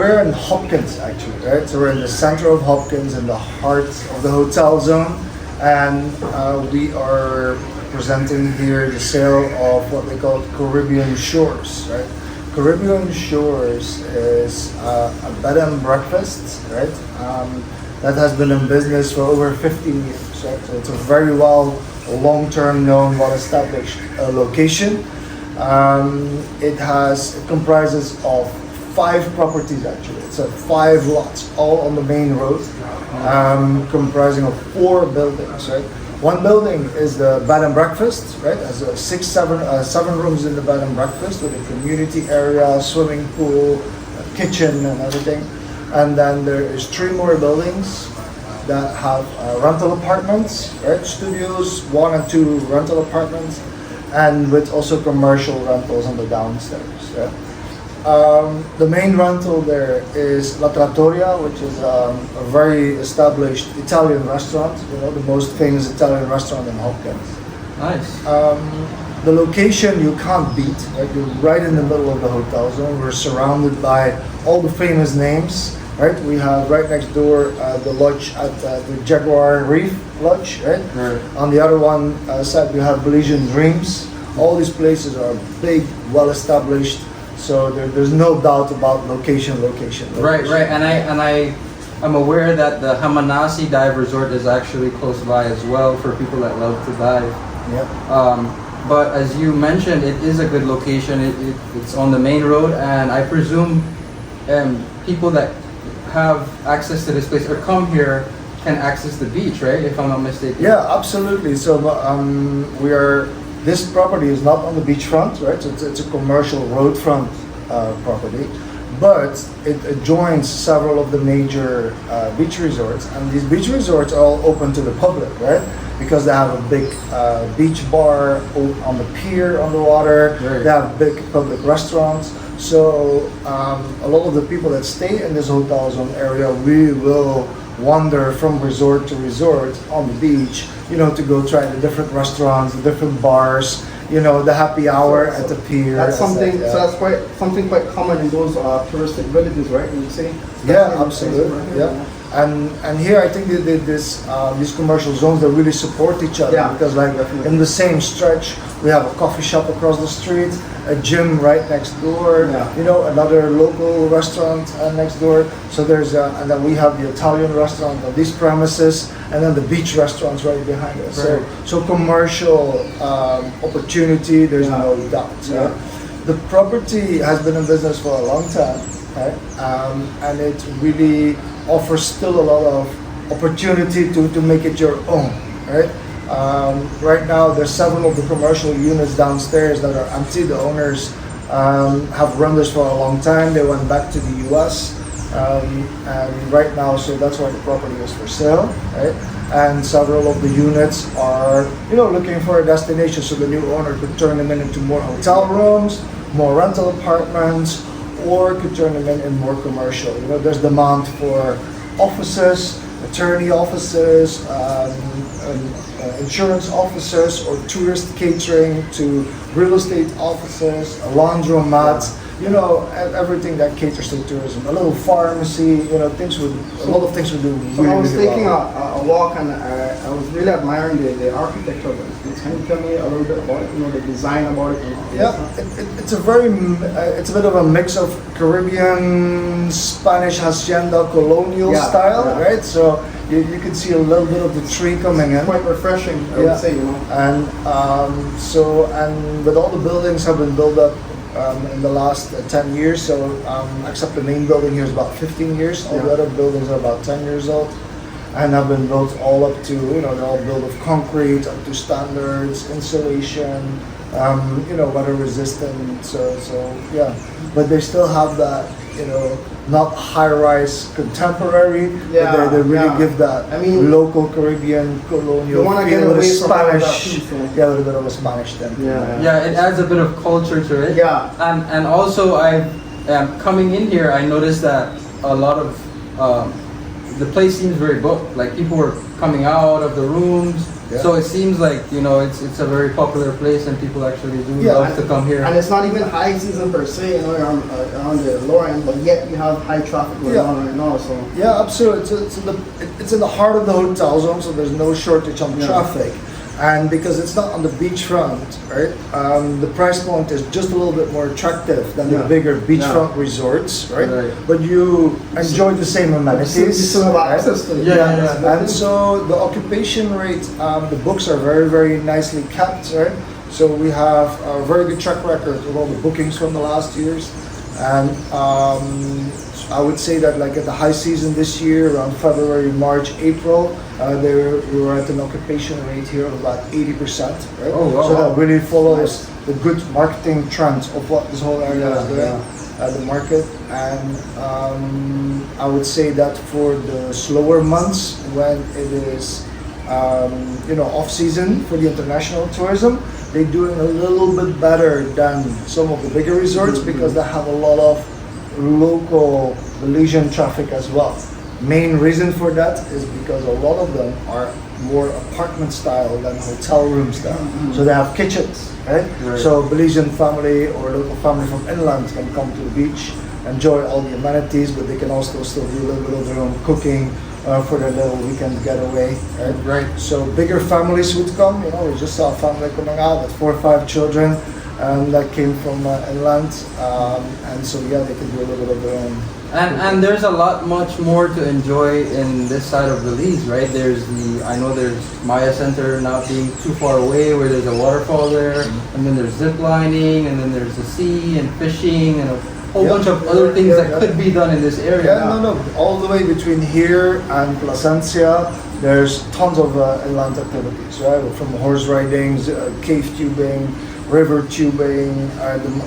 we're in Hopkins actually, right? So we're in the center of Hopkins, in the heart of the hotel zone, and we are presenting here the sale of what they call Caribbean Shores, right? Caribbean Shores is a bed and breakfast, right? That has been in business for over 15 years, right? So it's a very long-term known, well-established location. It comprises of 5 properties actually. It's 5 lots, all on the main road, comprising of 4 buildings, right? One building is the bed and breakfast, right? Has 7 rooms in the bed and breakfast with a community area, swimming pool, kitchen, and everything. And then there is 3 more buildings that have rental apartments, right? Studios, 1 and 2 rental apartments, and with also commercial rentals on the downstairs. Right? The main rental there is La Trattoria, which is a very established Italian restaurant, the most famous Italian restaurant in Hopkins. Nice. The location you can't beat, right? You're right in the middle of the hotel zone. We're surrounded by all the famous names, right? We have right next door the lodge at the Jaguar Reef lodge, right? On the other side we have Belizean Dreams. All these places are big, well-established. So there's no doubt about location. Right. And I'm aware that the Hamanasi Dive Resort is actually close by as well for people that love to dive. Yeah. But as you mentioned, it is a good location. It's on the main road, and I presume people that have access to this place or come here can access the beach, right? If I'm not mistaken. Yeah, absolutely. So this property is not on the beachfront, right? So it's a commercial roadfront property, but it adjoins several of the major beach resorts, and these beach resorts are all open to the public, right? Because they have a big beach bar on the pier on the water. Right. They have big public restaurants. So a lot of the people that stay in this hotel zone area really will wander from resort to resort on the beach, to go try the different restaurants, the different bars, the happy hour at the pier. That's something. So that's quite common in those touristic villages, right? You say? Yeah, absolutely. Yeah. And here I think these commercial zones, they really support each other, because in the same stretch we have a coffee shop across the street, a gym right next door, another local restaurant next door. So and then we have the Italian restaurant on these premises, and then the beach restaurants right behind us. Right. So commercial opportunity, there's no doubt. Yeah. The property has been in business for a long time, right? And it really offers still a lot of opportunity to make it your own, right? Right now, there's several of the commercial units downstairs that are empty. The owners have run this for a long time. They went back to the US, and right now, so that's why the property is for sale, right? And several of the units are, looking for a destination, so the new owner could turn them into more hotel rooms, more rental apartments, or could turn them in more commercial. There's demand for offices, attorney offices, insurance offices, or tourist catering to real estate offices, a laundromat, everything that caters to tourism. A little pharmacy, a lot of things would do really, So I was really taking well. a walk, and I was really admiring the architecture of it. Can you tell me a little bit about it? The design about it. Yeah, it's a bit of a mix of Caribbean, Spanish hacienda, colonial style, right? So you can see a little bit of the tree coming in. Quite refreshing, I would say. And with all the buildings have been built up in the last 10 years, so except the main building here is about 15 years. All the other buildings are about 10 years old, and have been built all up to, they're all built of concrete, up to standards, insulation, weather resistant. So yeah, but they still have that, not high-rise contemporary, but they really give that local Caribbean colonial feel with a Spanish, a little bit of a Spanish thing. Yeah, it adds a bit of culture to it. Yeah. And also coming in here, I noticed that a lot of the place seems very booked. Like people were coming out of the rooms, Yeah. so it seems like it's a very popular place, and people actually do love to come here. And it's not even high season per se, you're on the lower end, but yet you have high traffic going on right now. So Yeah, absolutely. It's in the heart of the hotel zone, so there's no shortage on traffic. And because it's not on the beachfront, right? The price point is just a little bit more attractive than the bigger beachfront resorts, right? But you enjoy the same amenities. you still have right? access to it. And so the occupation rate, the books are very, very nicely kept, right? So we have a very good track record of all the bookings from the last years. And I would say that like at the high season this year, around February, March, April, we were at an occupation rate here of about 80%, right? Oh, wow. So that really follows the good marketing trends of what this whole area is doing at the market. And I would say that for the slower months, when it is off season for the international tourism, they're doing a little bit better than some of the bigger resorts because they have a lot of local Belizean traffic as well. Main reason for that is because a lot of them are more apartment style than hotel room style. So they have kitchens, right? So Belizean family or local family from inland can come to the beach, enjoy all the amenities, but they can also still do a little bit of their own cooking for their little weekend getaway. Right? So bigger families would come. We just saw a family coming out with 4 or 5 children, and that came from inland, and so they can do a little bit of their own. And there's a lot much more to enjoy in this side of Belize, right? I know there's Maya Center not being too far away, where there's a waterfall there, and then there's zip lining, and then there's the sea and fishing and a whole bunch of other things that could be done in this area. All the way between here and Placencia, there's tons of inland activities, right? From horse riding, cave tubing, river tubing,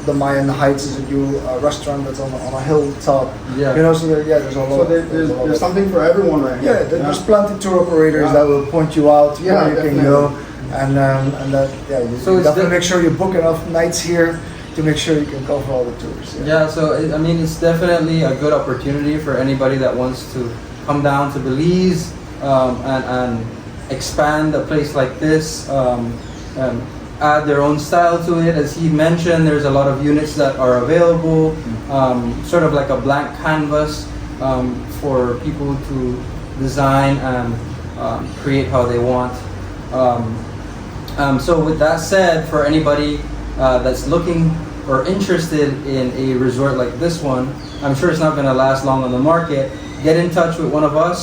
the Mayan Heights is a new restaurant that's on a hilltop. So there's a lot. So there's something for everyone right here. There's plenty of tour operators that will point you out where you can go, and you definitely make sure you book enough nights here to make sure you can cover all the tours. So it's definitely a good opportunity for anybody that wants to come down to Belize and expand a place like this. Add their own style to it. As he mentioned, there's a lot of units that are available, sort of like a blank canvas for people to design and create how they want. So with that said, for anybody that's looking or interested in a resort like this one, I'm sure it's not going to last long on the market. Get in touch with one of us.